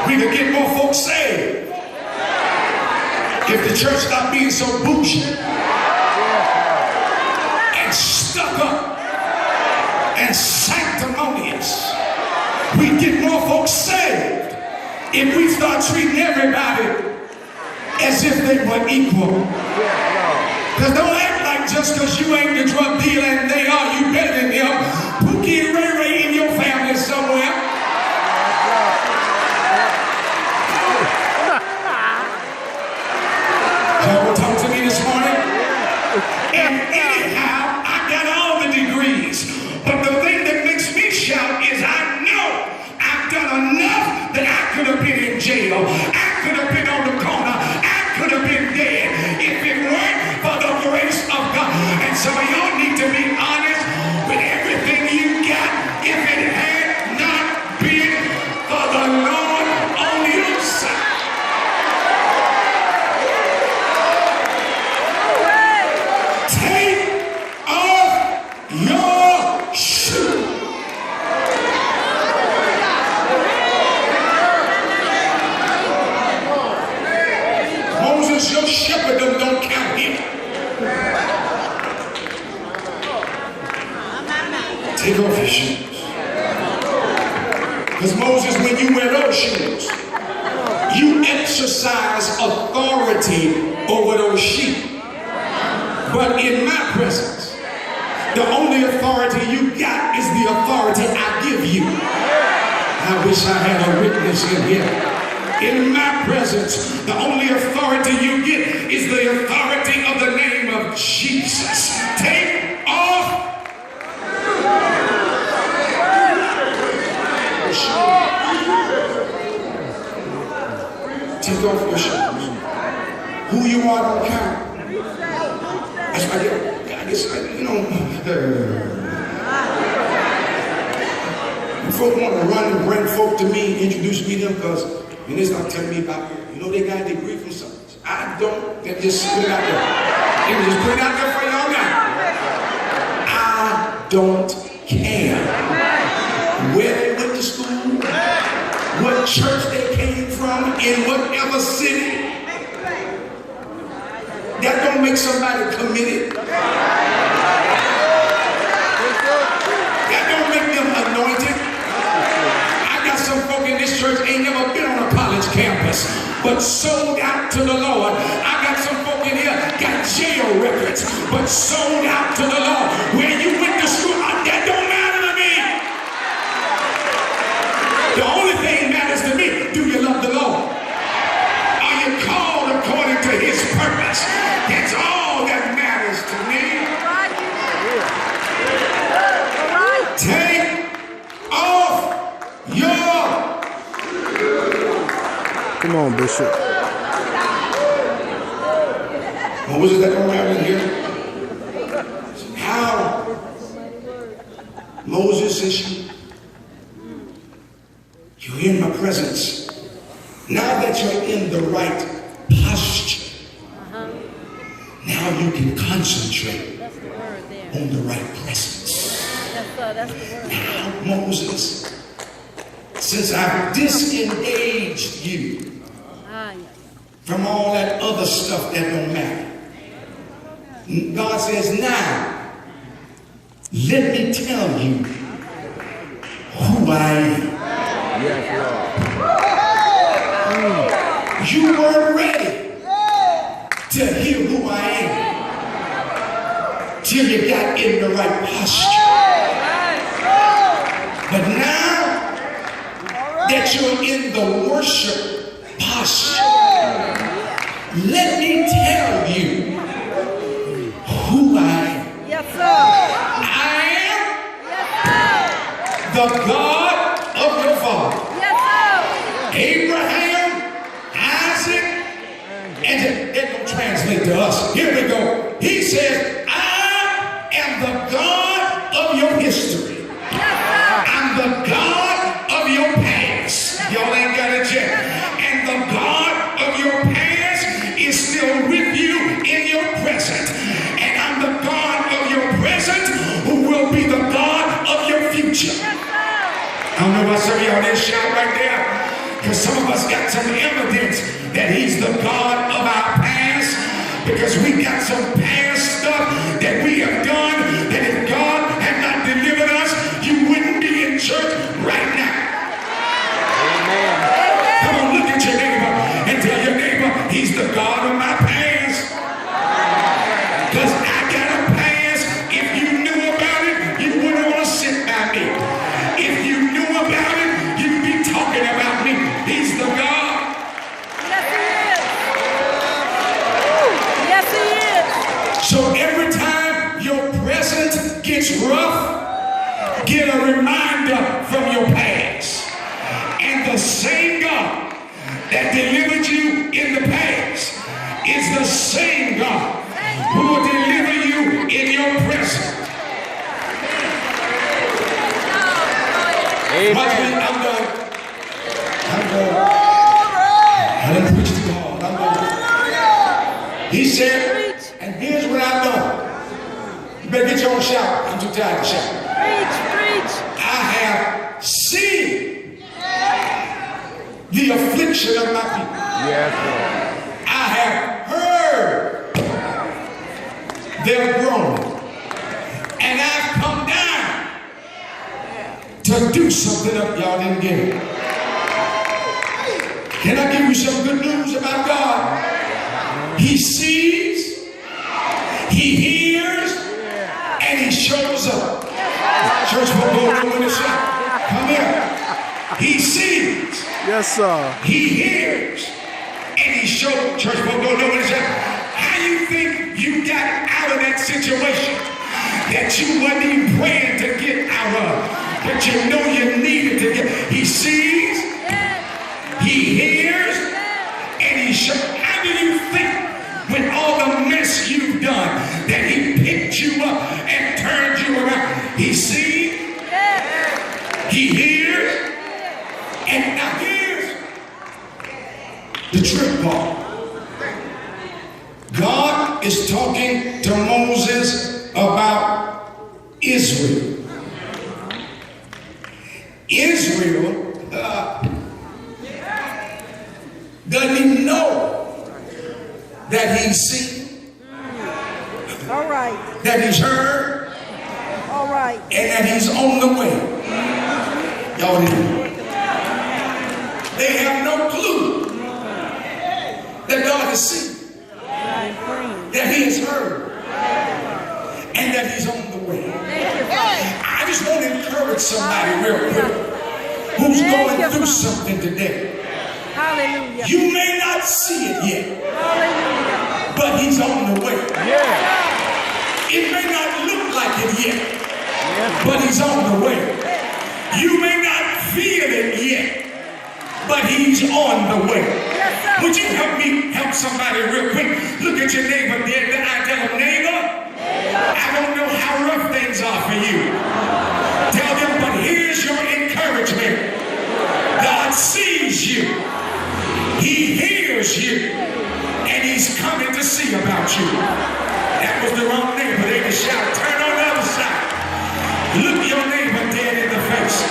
We could get more folks saved if the church stopped being so bougie and stuck up and sanctimonious. We get more folks saved if we start treating everybody as if they were equal. Because don't act like just because you ain't the drug dealer and they are, you better than them. Pookie and Ray Ray in your family somewhere. Y'all will talk to me this morning? And anyhow, I got all the degrees. But the thing that makes me shout is I know I've done enough that I could have been in jail. I could have been on the corner. I could have been dead if it weren't for the grace of God. And some of y'all need to be honest with everything you got. If it had not been for the Lord on your side. Take off your shoes. Moses, your shepherdom don't count here. Take off your shoes. Because Moses, when you wear those shoes, you exercise authority over those sheep. But in my presence, the only authority you got is the authority I give you. I wish I had a witness in here. In my presence, the only authority you get is the authority of the name of Jesus. Take off your shoes. Take off your shoes. Who you are don't count. That's why I guess, you know, folk want to run and bring folk to me, introduce me to them, because and they start telling me about, you know, they got a degree from something. I don't, they just put it out there. They just put it out there for y'all now. I don't care where they went to school, what church they came from, in whatever city. That don't make somebody committed. That don't make them anointed. I got some folk in this church ain't never been on a college campus, but sold out to the Lord. I got some folk in here got jail records, but sold out to the Lord. Where you went to school, that don't matter to me. The only thing matters to me, do you love the Lord? Are you called according to His purpose? That's all that matters to me. Take off your. Come on, Bishop. What was it that come around in here? How Moses says you're in my presence. Now that you're in the right posture, now you can concentrate on the right presence. Now, Moses, since I've disengaged you from all that other stuff that don't matter, God says, now, let me tell you who I am. You weren't ready to hear who I am till you got in the right posture. But now that you're in the worship posture, let me tell you who I am. Yes, sir. I am the God of your father. Yes, sir. Abraham, Isaac, and it don't translate to us. Here we go. He says, I am the God of your history. I'm the God of your past. Y'all ain't got it yet. And the God of your past is still with you in your present. And I'm the God of your present who will be the God of your future. I don't know about some of y'all didn't shout right there. Because some of us got some evidence that he's the God of our past. Because we got some past stuff that we have done that if God had not delivered us, you wouldn't be in church right now. Amen. Come on, look at your neighbor and tell your neighbor, he's the God of my past. Because I got a past. If you knew about it, you wouldn't want to sit by me. If you knew about it, you'd be talking about me. He's the God. So every time your present gets rough, get a reminder from your past. And the same God that delivered you in the past is the same God who will deliver you in your present. Amen. I'm done. I didn't preach to God. I'm done. He said, and here's what I've done. You better get your own shout. I'm too tired to shout. Preach. I have seen the affliction of my people. Yes, Lord. I have heard their groaning. And I've come down to do something up y'all didn't get it. Can I give you some good news about God? He sees, he hears, and he shows up. Church will go over the shop. Come here. He sees. Yes, sir. He hears, and he shows. Church will go over the shop. How you think you got out of that situation that you wasn't even praying to get out of, but you know you needed to get? He sees, he hears, and he shows. How do you think? With all the mess you've done, that he picked you up and turned you around. He sees, he hears, and now here's the trick part. God is talking to Moses about Israel. Israel doesn't even know that he's seen, all right, that he's heard, all right, and that he's on the way. Y'all didn't. They have no clue that God has seen, that he has heard, and that he's on the way. I just want to encourage somebody real quick who's going through something today. Hallelujah. You may not see it yet. Hallelujah. But he's on the way. Yeah. It may not look like it yet. Yeah. But he's on the way. You may not feel it yet. But he's on the way. Yes, would you help somebody real quick? Look at your neighbor there. I tell him, neighbor, I don't know how rough things are for you. Tell them, but here's your encouragement. God sees you. He hears you, and he's coming to see about you. That was the wrong neighbor. They just shout, turn on the other side. Look your neighbor dead in the face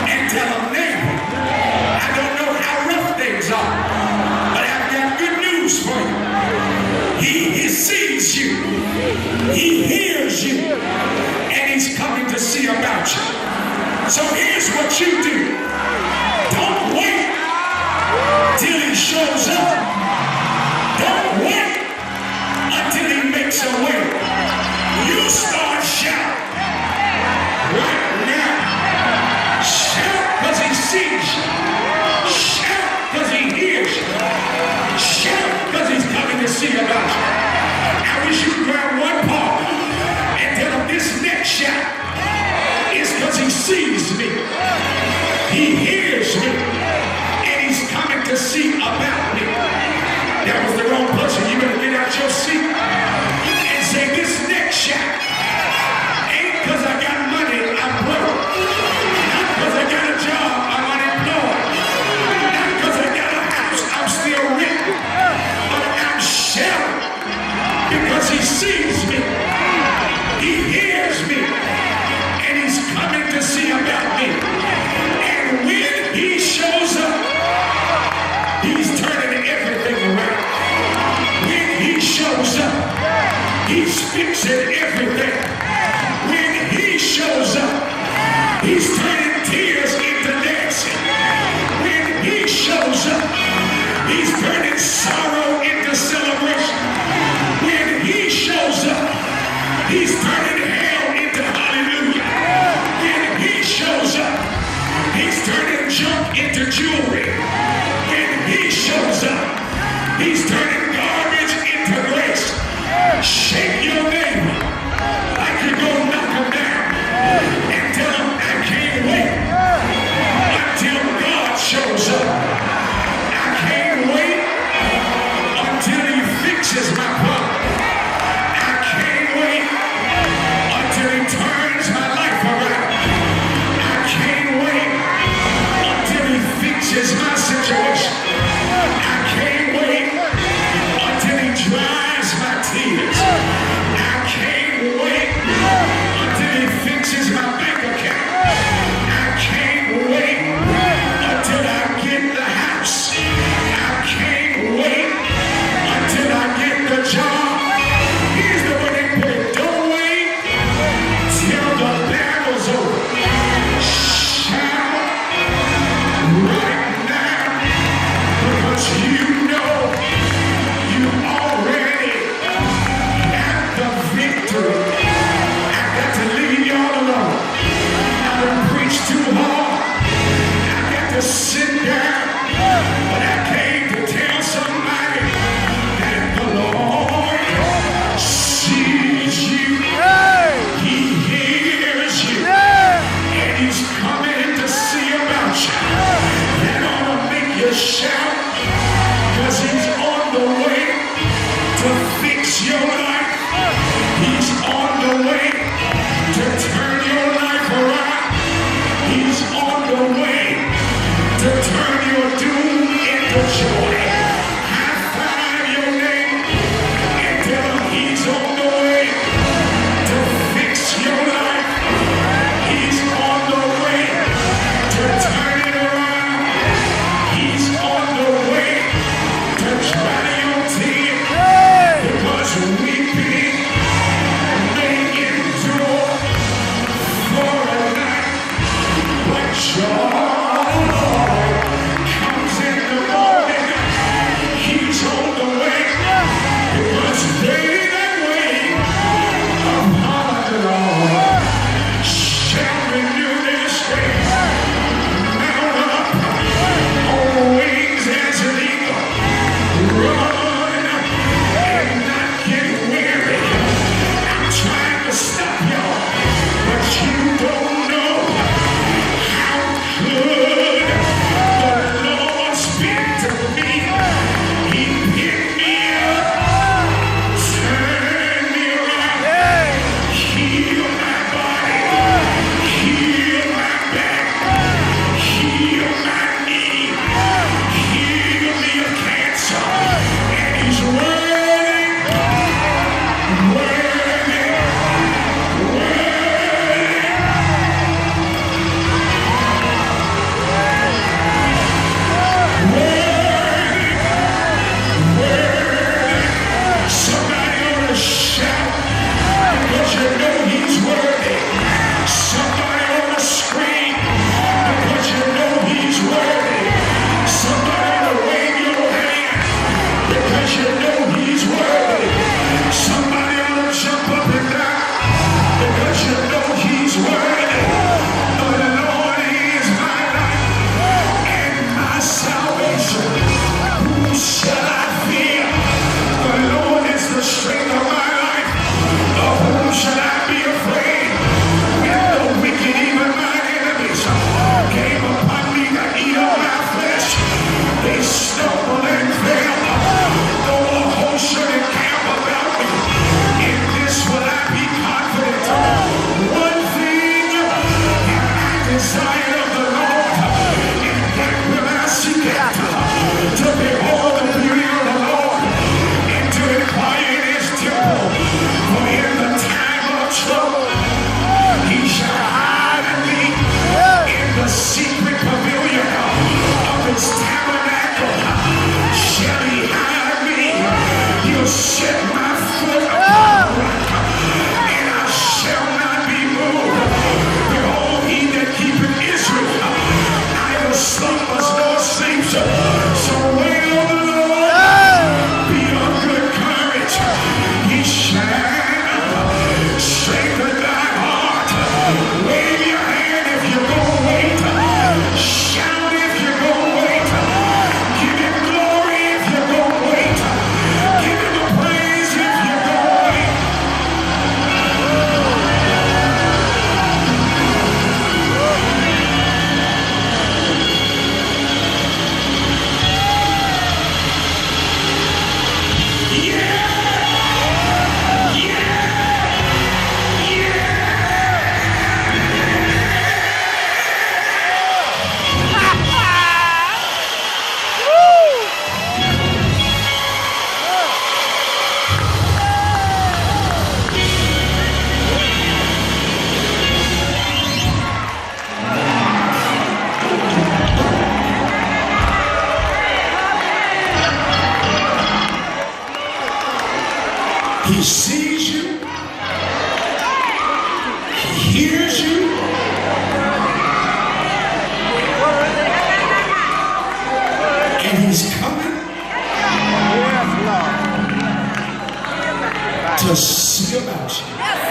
and tell him, neighbor, I don't know how rough things are, but I've got good news for you. He sees you. He hears you, and he's coming to see about you. So here's what you do. Don't wait till he shows up. Don't wait until he makes a way. You start shouting right now. Shout because he sees you. Shout because he hears you. Shout because he's coming to see about you. I wish you could grab one part and tell him this next shout is because he sees me. He hears me. Coming to see about me. That was the wrong person. You better get out your seat and say this next shout ain't because I got money, I'm broke. Not because I got a job, I'm unemployed. Not because I got a house, I'm still rich. But I'm shouting because he sees me. He hears me. And he's coming to see about me. And when he shows up, He's fixing everything. When he shows up, he's turning tears into dancing. When he shows up, he's turning sorrow into celebration. When he shows up, he's turning hell into hallelujah. When he shows up, he's turning junk into jewelry. When he shows up, he's turning garbage into grace. Shake your neighbor like you're going to knock him down and tell him, I can't wait until God shows up. I can't wait until he fixes my problem. I can't wait until he turns my life around. I can't wait until he fixes my situation. I can't wait until he dries my tears. I can't wait until he fixes my bank account. I can't wait until I get the house. I can't wait until I get the job. Here's the way they put it. Don't wait till the battle's over. Shout right now, because you know you already got the victory. I got to leave y'all alone. I done preached too hard. I got to sit down. But I came to tell somebody that the Lord sees you. He hears you. And he's coming to see about you. That ought to make you shout, because he's on the way to fix your life. He's on the way to turn your life around. He's on the way to turn your doom into joy. High five your neighbor and tell him he's on the way to fix your life. He's on the way to turn it around. He's on the way to dry your tears, because weeping may endure for a night, but joy comes in the morning. He sees you. He hears you. And he's coming to see about you.